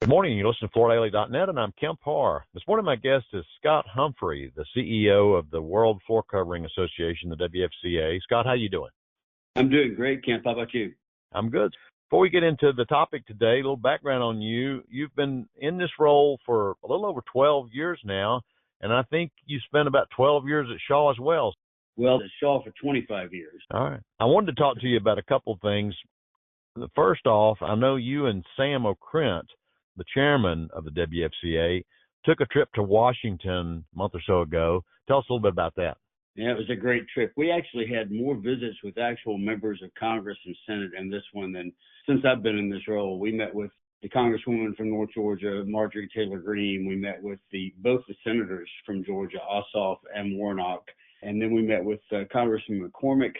Good morning. You listen to FloorDaily.net, and I'm Kemp Harr. This morning, my guest is Scott Humphrey, the CEO of the World Floor Covering Association, the WFCA. Scott, how you doing? I'm doing great, Kemp. How about you? I'm good. Before we get into the topic today, a little background on you. You've been in this role for a little over 12 years now, and I think you spent about 12 years at Shaw as well. Well, at Shaw for 25 years. All right. I wanted to talk to you about a couple of things. First off, I know you and Sam O'Krent, the chairman of the WFCA, took a trip to Washington a month or so ago. Tell us a little bit about that. Yeah, it was a great trip. We actually had more visits with actual members of Congress and Senate in this one than since I've been in this role. We met with the Congresswoman from North Georgia, Marjorie Taylor Greene. We met with both the senators from Georgia, Ossoff and Warnock. And then we met with Congressman McCormick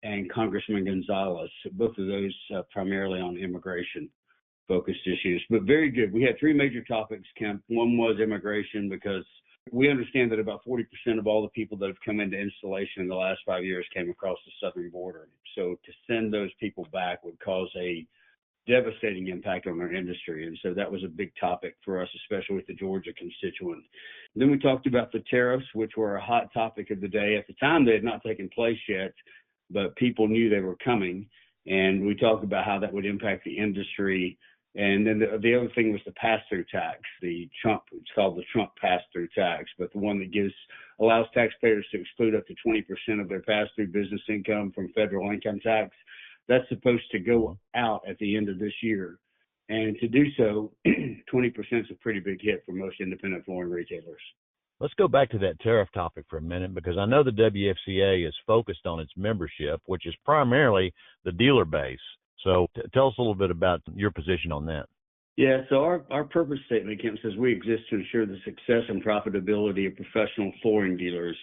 and Congressman Gonzalez, both of those primarily on immigration-focused issues. But very good. We had three major topics, Kemp. One was immigration, because we understand that about 40% of all the people that have come into installation in the last 5 years came across the southern border. So to send those people back would cause a devastating impact on our industry. And so that was a big topic for us, especially with the Georgia constituent. Then we talked about the tariffs, which were a hot topic of the day. At the time, they had not taken place yet, but people knew they were coming. And we talked about how that would impact the industry. And then the other thing was the pass-through tax, it's called the Trump pass-through tax, but the one that allows taxpayers to exclude up to 20% of their pass-through business income from federal income tax. That's supposed to go out at the end of this year. And to do so, 20% is a pretty big hit for most independent flooring retailers. Let's go back to that tariff topic for a minute, because I know the WFCA is focused on its membership, which is primarily the dealer base. So tell us a little bit about your position on that. Yeah, so our purpose statement, Kemp, says we exist to ensure the success and profitability of professional flooring dealers,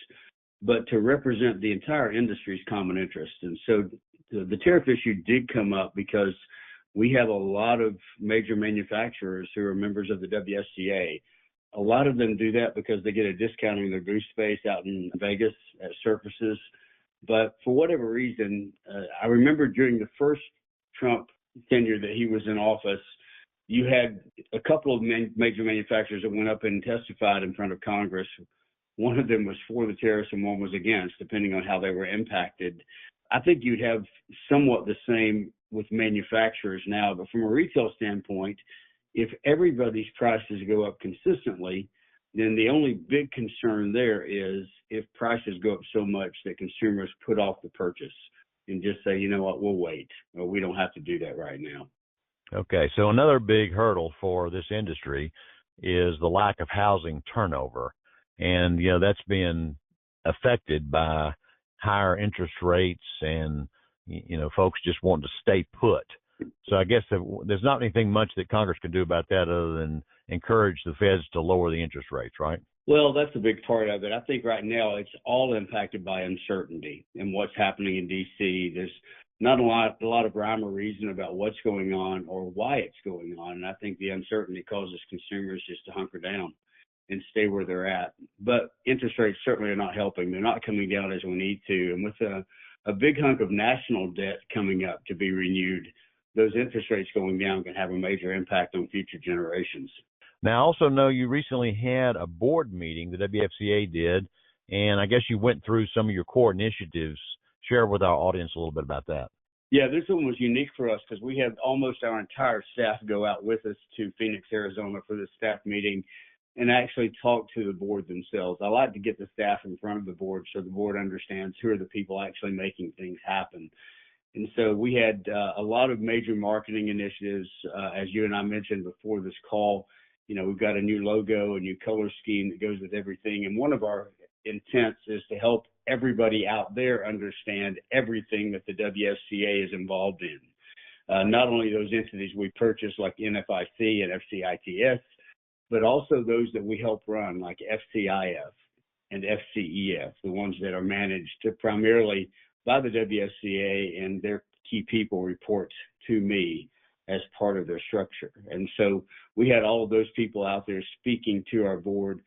but to represent the entire industry's common interest. And so the tariff issue did come up because we have a lot of major manufacturers who are members of the WFCA. A lot of them do that because they get a discount on their booth space out in Vegas at surfaces. But for whatever reason, I remember during the first Trump tenure that he was in office, you had a couple of major manufacturers that went up and testified in front of Congress. One of them was for the tariffs and one was against, depending on how they were impacted. I think you'd have somewhat the same with manufacturers now, but from a retail standpoint, if everybody's prices go up consistently, then the only big concern there is if prices go up so much that consumers put off the purchase and just say, you know what, we'll wait, or we don't have to do that right now. Okay, so another big hurdle for this industry is the lack of housing turnover. And, that's being affected by higher interest rates and, folks just wanting to stay put. So I guess there's not anything much that Congress can do about that other than encourage the feds to lower the interest rates, right? Well, that's a big part of it. I think right now it's all impacted by uncertainty and what's happening in D.C. There's not a lot of rhyme or reason about what's going on or why it's going on. And I think the uncertainty causes consumers just to hunker down and stay where they're at. But interest rates certainly are not helping. They're not coming down as we need to. And with a big hunk of national debt coming up to be renewed, those interest rates going down can have a major impact on future generations. Now, I also know you recently had a board meeting, the WFCA did, and I guess you went through some of your core initiatives. Share with our audience a little bit about that. Yeah, this one was unique for us because we had almost our entire staff go out with us to Phoenix, Arizona for this staff meeting and actually talk to the board themselves. I like to get the staff in front of the board so the board understands who are the people actually making things happen. And so we had a lot of major marketing initiatives, as you and I mentioned before this call. We've got a new logo, a new color scheme that goes with everything. And one of our intents is to help everybody out there understand everything that the WFCA is involved in. Not only those entities we purchase like NFIC and FCITS, but also those that we help run like FCIF and FCEF, the ones that are managed primarily by the WFCA, and their key people report to me as part of their structure. And so we had all of those people out there speaking to our board.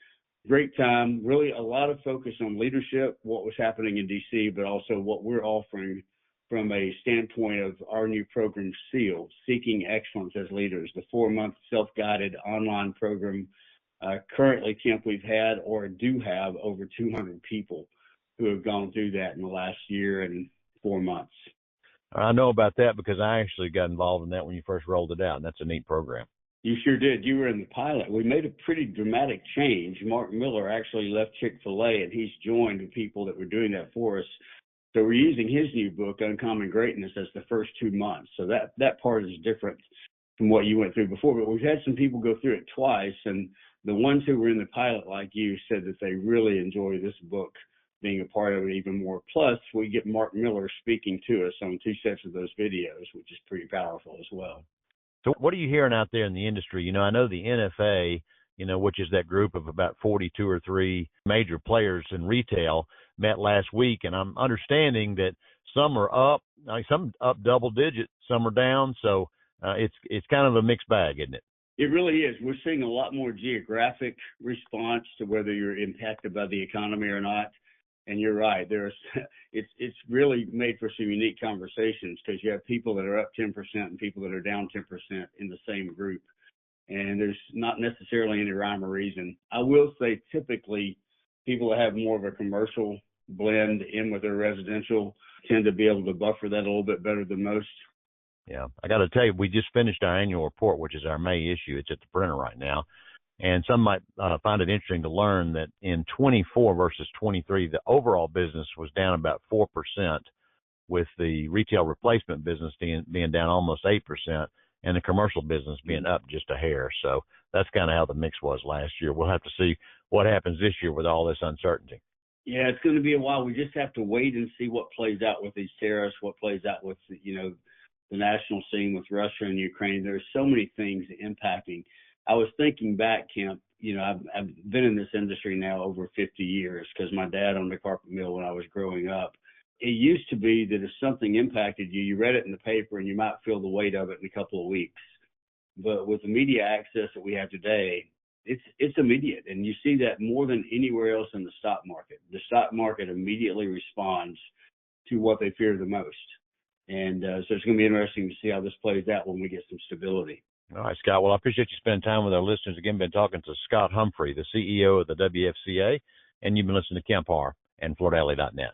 Great time, really a lot of focus on leadership, what was happening in D.C., but also what we're offering from a standpoint of our new program, SEAL, Seeking Excellence as Leaders, the 4-month self-guided online program. Currently, Kemp, we've had or do have over 200 people who have gone through that in the last year and 4 months. I know about that because I actually got involved in that when you first rolled it out, and that's a neat program. You sure did. You were in the pilot. We made a pretty dramatic change. Mark Miller actually left Chick-fil-A, and he's joined the people that were doing that for us. So we're using his new book, Uncommon Greatness, as the first 2 months. So that part is different from what you went through before. But we've had some people go through it twice, and the ones who were in the pilot, like you, said that they really enjoy this book, being a part of it even more. Plus, we get Mark Miller speaking to us on 2 sets of those videos, which is pretty powerful as well. So what are you hearing out there in the industry? I know the NFA, which is that group of about 42 or 3 major players in retail, met last week, and I'm understanding that some are up, some up double digit, some are down. So it's kind of a mixed bag, isn't it? It really is. We're seeing a lot more geographic response to whether you're impacted by the economy or not. And you're right. It's really made for some unique conversations because you have people that are up 10% and people that are down 10% in the same group. And there's not necessarily any rhyme or reason. I will say typically people that have more of a commercial blend in with their residential tend to be able to buffer that a little bit better than most. Yeah. I got to tell you, we just finished our annual report, which is our May issue. It's at the printer right now. And some might find it interesting to learn that in 24 versus 23, the overall business was down about 4%, with the retail replacement business being down almost 8%, and the commercial business being up just a hair. So that's kind of how the mix was last year. We'll have to see what happens this year with all this uncertainty. Yeah, it's going to be a while. We just have to wait and see what plays out with these tariffs, what plays out with, the national scene with Russia and Ukraine. There's so many things impacting. I was thinking back, Kemp, I've been in this industry now over 50 years because my dad owned a carpet mill when I was growing up. It used to be that if something impacted you, you read it in the paper and you might feel the weight of it in a couple of weeks. But with the media access that we have today, it's immediate. And you see that more than anywhere else in the stock market. The stock market immediately responds to what they fear the most. And so it's going to be interesting to see how this plays out when we get some stability. All right, Scott. Well, I appreciate you spending time with our listeners. Again, been talking to Scott Humphrey, the CEO of the WFCA, and you've been listening to Kemp Harr and FloorDaily.net.